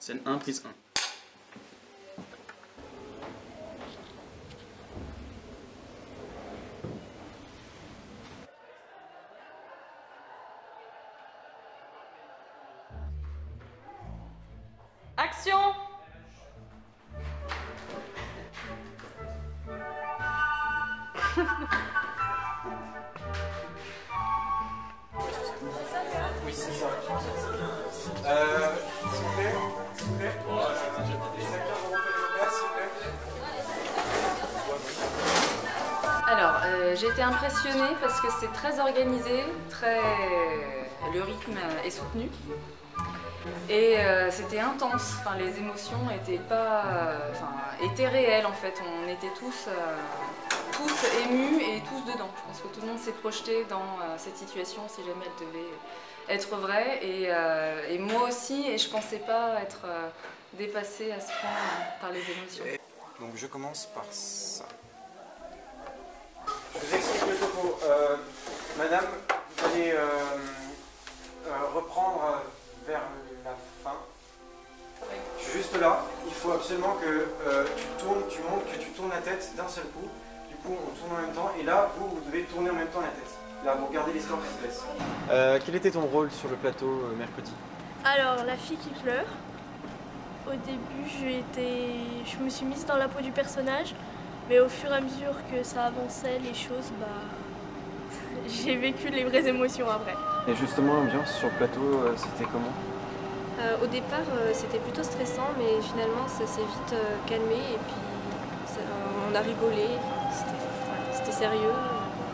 Scène 1, prise 1. Action! Oui, c'est ça. S'il vous plaît, s'il vous plaît. Les acteurs vont reprendre leur place, s'il vous plaît. Alors, j'ai été impressionnée parce que c'est très organisé, le rythme est soutenu. Et c'était intense, enfin, les émotions étaient réelles en fait, on était tous émus et tous dedans. Je pense que tout le monde s'est projeté dans cette situation si jamais elle devait être vraie et moi aussi, et je pensais pas être dépassée à ce point par les émotions. Donc je commence par ça. Je vous explique le topo. Madame, vous allez reprendre vers la fin. Je suis juste là. Il faut absolument que tu montres que tu tournes la tête d'un seul coup. Du coup, on tourne en même temps. Et là, vous devez tourner en même temps la tête. Là, vous regardez l'histoire qui se laisse. Quel était ton rôle sur le plateau mercredi? Alors, la fille qui pleure. Au début, je me suis mise dans la peau du personnage. Mais au fur et à mesure que ça avançait, les choses, j'ai vécu les vraies émotions après. Et justement, l'ambiance sur le plateau, c'était comment? Au départ, c'était plutôt stressant, mais finalement, ça s'est vite calmé et puis on a rigolé. Enfin, c'était sérieux.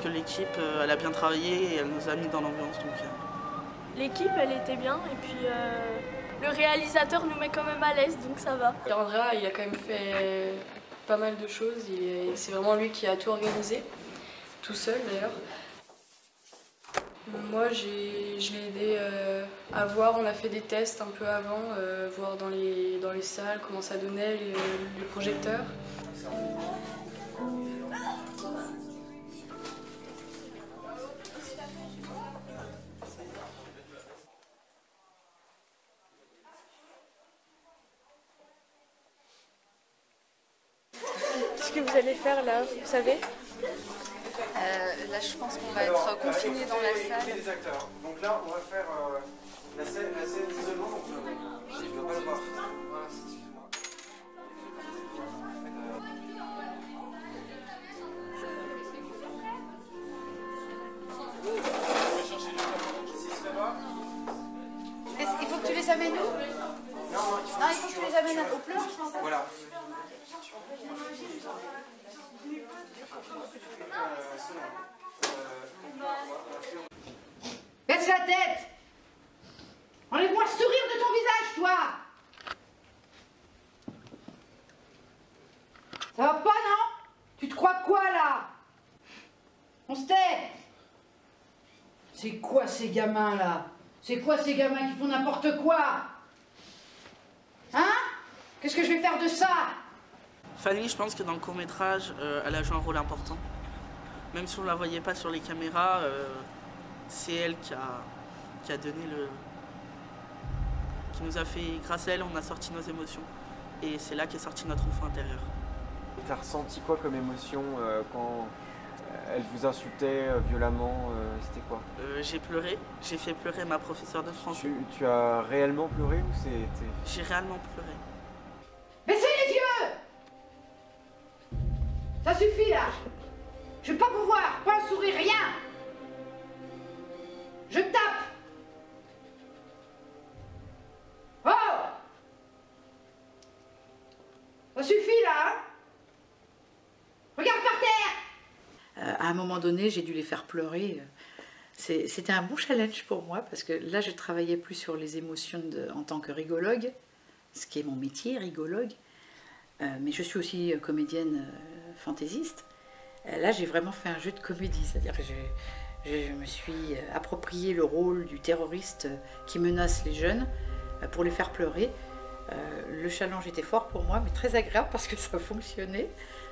Que l'équipe, elle a bien travaillé et elle nous a mis dans l'ambiance. L'équipe, elle était bien et puis le réalisateur nous met quand même à l'aise, donc ça va. Andrea, il a quand même fait pas mal de choses, c'est vraiment lui qui a tout organisé, tout seul d'ailleurs. Moi, je l'ai aidé à voir, on a fait des tests un peu avant, voir dans les salles comment ça donnait, les projecteurs. Qu'est-ce que vous allez faire là, vous savez? Là, je pense qu'on va être confinés dans la salle. Des acteurs. Donc là, on va faire la scène d'isolement. Donc, je ne dois pas le voir. Voilà, excuse-moi. Il faut que tu les amènes où? Non, il faut que tu les amènes au pleur, je pense. Voilà. Baisse la tête! Enlève-moi le sourire de ton visage, toi! Ça va pas, non? Tu te crois quoi, là? On se tait! C'est quoi ces gamins, là? C'est quoi ces gamins qui font n'importe quoi? Hein? Qu'est-ce que je vais faire de ça? Fanny, je pense que dans le court-métrage, elle a joué un rôle important. Même si on ne la voyait pas sur les caméras, c'est elle qui a donné qui nous a fait, grâce à elle, on a sorti nos émotions. Et c'est là qu'est sorti notre enfant intérieur. T'as ressenti quoi comme émotion quand elle vous insultait violemment? C'était quoi? J'ai pleuré, j'ai fait pleurer ma professeure de français. Tu as réellement pleuré ou c'était... J'ai réellement pleuré. Baissez les yeux! Ça suffit, là! Je veux pas vous voir, pas un sourire, rien! Je tape! Oh! Ça suffit, là, hein? Regarde par terre! À un moment donné, j'ai dû les faire pleurer. C'était un bon challenge pour moi parce que là, je travaillais plus sur les émotions en tant que rigologue, ce qui est mon métier, rigologue. Mais je suis aussi comédienne fantaisiste. Là, j'ai vraiment fait un jeu de comédie, c'est-à-dire que je me suis approprié le rôle du terroriste qui menace les jeunes pour les faire pleurer. Le challenge était fort pour moi, mais très agréable parce que ça fonctionnait.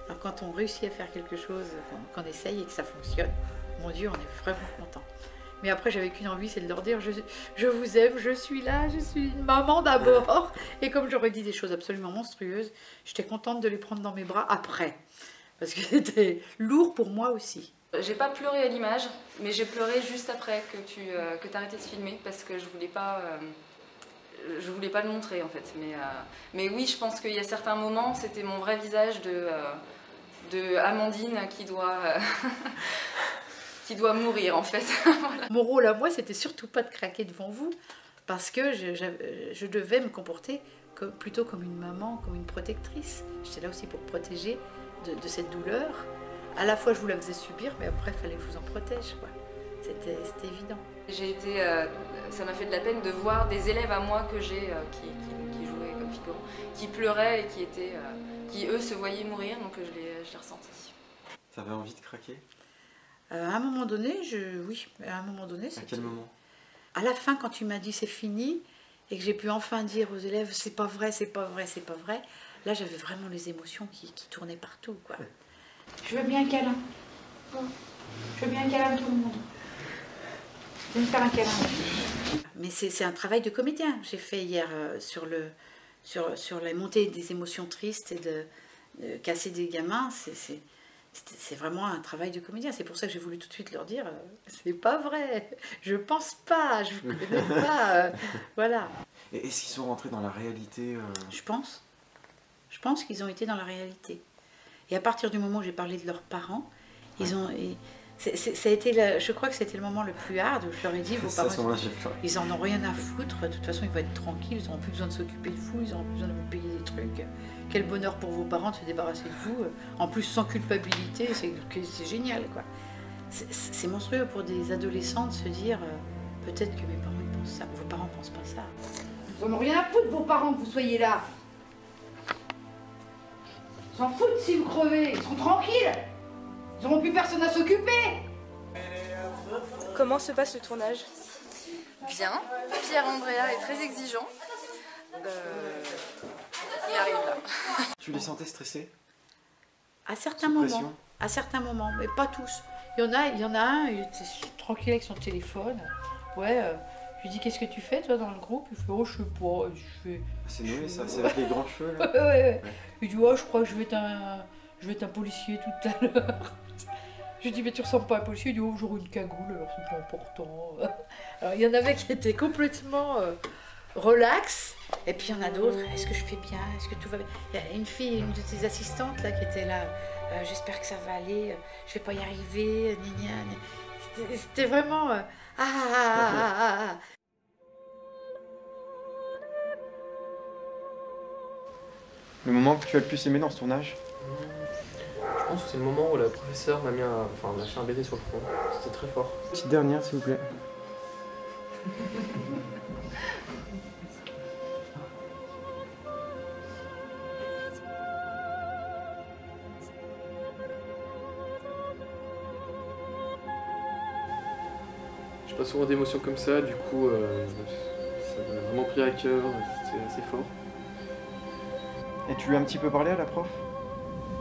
Alors quand on réussit à faire quelque chose, qu'on essaye et que ça fonctionne, mon Dieu, on est vraiment content. Mais après, j'avais qu'une envie, c'est de leur dire je vous aime, je suis là, je suis une maman d'abord. Et comme j'aurais dit des choses absolument monstrueuses, j'étais contente de les prendre dans mes bras après. Parce que c'était lourd pour moi aussi. J'ai pas pleuré à l'image, mais j'ai pleuré juste après que tu arrêté de filmer parce que je voulais pas le montrer en fait. Mais oui, je pense qu'il y a certains moments, c'était mon vrai visage de Amandine qui doit, qui doit mourir en fait. Voilà. Mon rôle à moi, c'était surtout pas de craquer devant vous parce que je devais me comporter plutôt comme une maman, comme une protectrice. J'étais là aussi pour protéger de cette douleur. À la fois, je vous la faisais subir, mais après, il fallait que je vous en protège, quoi. C'était évident. Ça m'a fait de la peine de voir des élèves à moi que j'ai qui jouaient comme figurants, qui pleuraient et qui eux se voyaient mourir, donc je l'ai ressenti. Tu avais envie de craquer? À un moment donné, oui. À un moment donné, à quel moment? À la fin, quand tu m'as dit c'est fini et que j'ai pu enfin dire aux élèves c'est pas vrai, c'est pas vrai, c'est pas vrai. Là, j'avais vraiment les émotions qui tournaient partout, quoi. Je veux bien un câlin. Je veux bien un câlin de tout le monde. Je vais me faire un câlin. Mais c'est un travail de comédien. J'ai fait hier sur la montée des émotions tristes et de casser des gamins. C'est vraiment un travail de comédien. C'est pour ça que j'ai voulu tout de suite leur dire c'est pas vrai. Je pense pas. Je vous connais pas. Voilà. Et est-ce qu'ils sont rentrés dans la réalité Je pense. Je pense qu'ils ont été dans la réalité. Et à partir du moment où j'ai parlé de leurs parents, ça a été je crois que c'était le moment le plus hard où je leur ai dit vos parents, ils en ont rien à foutre, de toute façon ils vont être tranquilles, ils n'auront plus besoin de s'occuper de vous, ils n'auront plus besoin de vous payer des trucs. Quel bonheur pour vos parents de se débarrasser de vous, en plus sans culpabilité, c'est génial quoi. C'est monstrueux pour des adolescents de se dire peut-être que mes parents ils pensent ça, vos parents pensent pas ça. Ils n'en ont rien à foutre vos parents que vous soyez là. Ils s'en foutent si vous crevez, ils seront tranquilles. Ils n'auront plus personne à s'occuper. Comment se passe le tournage? Bien. Pierre-Andrea est très exigeant. Il arrive là. Tu les sentais stressés? À certains moments, mais pas tous. Il y en a un, il était tranquille avec son téléphone. Ouais, je lui dis qu'est-ce que tu fais toi dans le groupe? Il fait oh je sais pas. C'est Noé ça, c'est avec les grands cheveux là. Ouais. Il dit oh je crois que je vais être un policier tout à l'heure. Je lui dis mais tu ressembles pas à un policier. Il dit oh j'aurai une cagoule alors c'est pas important. Alors il y en avait qui étaient complètement relax. Et puis il y en a d'autres, est-ce que je fais bien? Est-ce que tout va bien? Il y a une fille, une de tes assistantes là qui était là, j'espère que ça va aller, je vais pas y arriver, c'était vraiment Le moment que tu as le plus aimé dans ce tournage? Je pense que c'est le moment où la professeure m'a fait un BD sur le front. C'était très fort. Petite dernière s'il vous plaît. J'ai pas souvent d'émotions comme ça, du coup ça m'a vraiment pris à cœur, c'était assez fort. Et tu lui as un petit peu parlé à la prof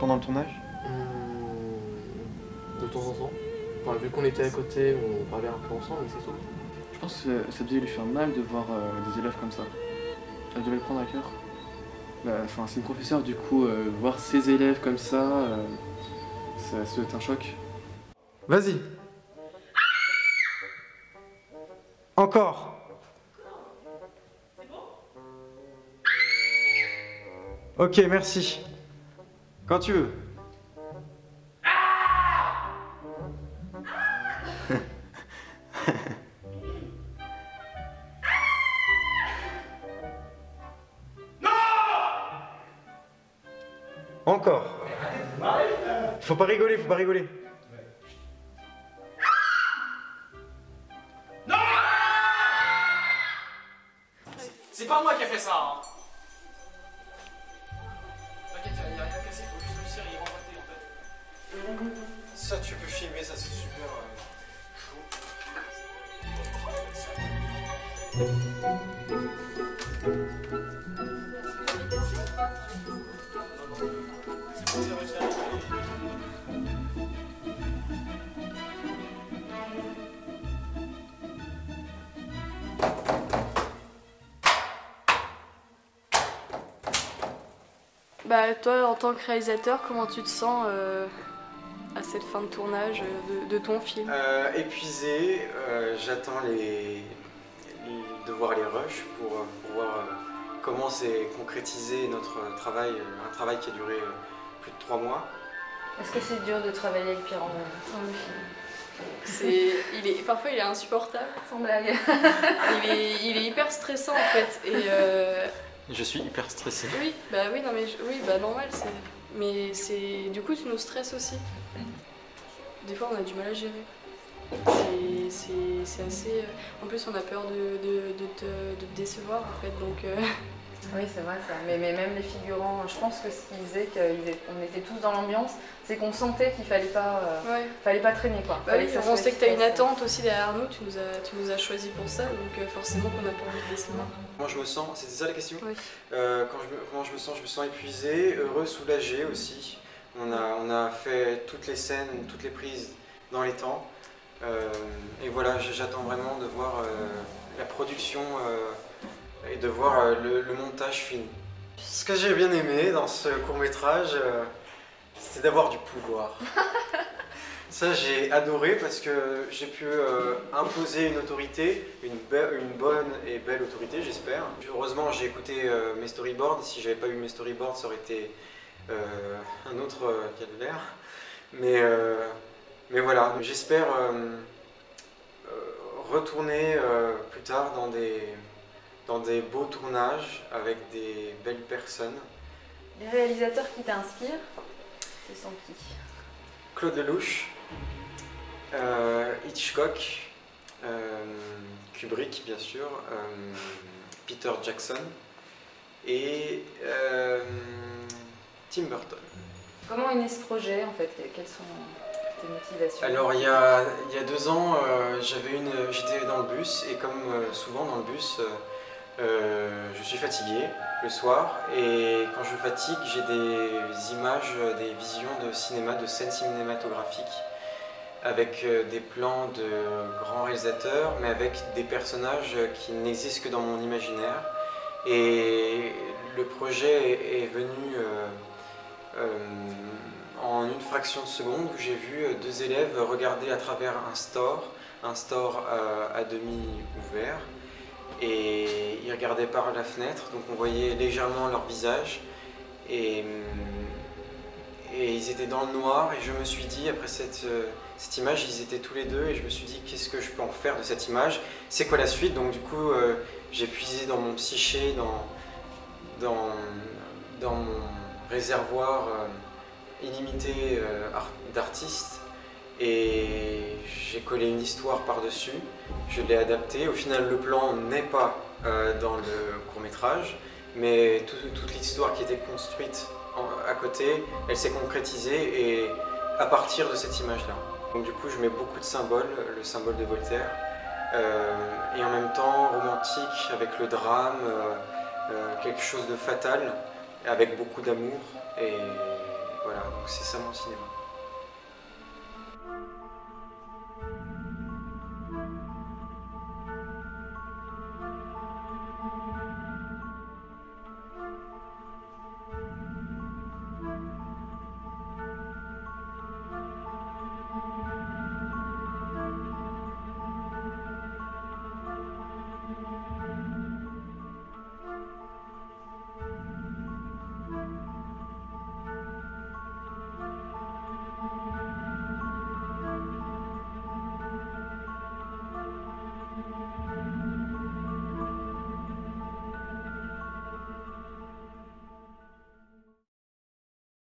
pendant le tournage? De temps en temps. Enfin, vu qu'on était à côté, on parlait un peu ensemble, mais c'est tout. Je pense que ça devait lui faire mal de voir des élèves comme ça. Elle devait le prendre à cœur. Enfin, c'est une professeure, du coup, voir ses élèves comme ça, ça doit être un choc. Vas-y. Encore. Ok, merci. Quand tu veux. Encore. Faut pas rigoler, faut pas rigoler. C'est pas moi qui ai fait ça, hein. T'inquiète, y'a rien cassé, faut juste réussir à y remporter en fait. Ça tu peux filmer, ça c'est super Bah toi, en tant que réalisateur, comment tu te sens à cette fin de tournage de ton film? Épuisé, j'attends de voir les rushs pour voir comment s'est concrétisé notre travail, un travail qui a duré plus de 3 mois. Est-ce que c'est dur de travailler avec Pierre André dans le film? Parfois il est insupportable. Sans blague. il est hyper stressant en fait. Et Je suis hyper stressé. oui, bah oui, non mais oui, bah normal. Mais c'est du coup tu nous stresses aussi. Des fois on a du mal à gérer. C'est assez. En plus on a peur de te décevoir en fait, donc. Oui, c'est vrai ça. Mais même les figurants, je pense que ce qu'ils faisaient, qu'on était tous dans l'ambiance, c'est qu'on sentait qu'il fallait pas traîner quoi. Bah oui, on sait que tu as une attente aussi derrière nous, tu nous as choisi pour ça, donc forcément qu'on n'a pas envie de décevoir. Comment je me sens, c'était ça la question? Oui. Comment je me sens épuisé, heureux, soulagé aussi. On a fait toutes les scènes, toutes les prises dans les temps. Et voilà, j'attends vraiment de voir la production et de voir le montage fini. Ce que j'ai bien aimé dans ce court-métrage, c'était d'avoir du pouvoir. Ça, j'ai adoré parce que j'ai pu imposer une autorité, une bonne et belle autorité, j'espère. Heureusement, j'ai écouté mes storyboards. Si j'avais pas eu mes storyboards, ça aurait été un autre calvaire. Mais voilà, j'espère retourner plus tard dans des beaux tournages avec des belles personnes. Les réalisateurs qui t'inspirent, ce sont qui? Claude Lelouch, Hitchcock, Kubrick bien sûr, Peter Jackson et Tim Burton. Comment est né ce projet en fait? Quelles sont tes motivations? Alors il y a 2 ans, j'étais dans le bus et comme souvent dans le bus, je suis fatigué le soir et quand je fatigue, j'ai des images, des visions de cinéma, de scènes cinématographiques avec des plans de grands réalisateurs mais avec des personnages qui n'existent que dans mon imaginaire. Et le projet est venu en une fraction de seconde où j'ai vu 2 élèves regarder à travers un store à demi ouvert. Et ils regardaient par la fenêtre, donc on voyait légèrement leur visage et ils étaient dans le noir et je me suis dit, après cette image, ils étaient tous les deux et je me suis dit qu'est-ce que je peux en faire de cette image, c'est quoi la suite? Donc du coup j'ai puisé dans mon psyché, dans mon réservoir illimité d'artistes. Et j'ai collé une histoire par-dessus, je l'ai adaptée. Au final, le plan n'est pas dans le court-métrage, mais toute l'histoire qui était construite à côté, elle s'est concrétisée et à partir de cette image-là. Donc du coup, je mets beaucoup de symboles, le symbole de Voltaire, et en même temps romantique avec le drame, quelque chose de fatal, avec beaucoup d'amour. Et voilà, donc c'est ça mon cinéma.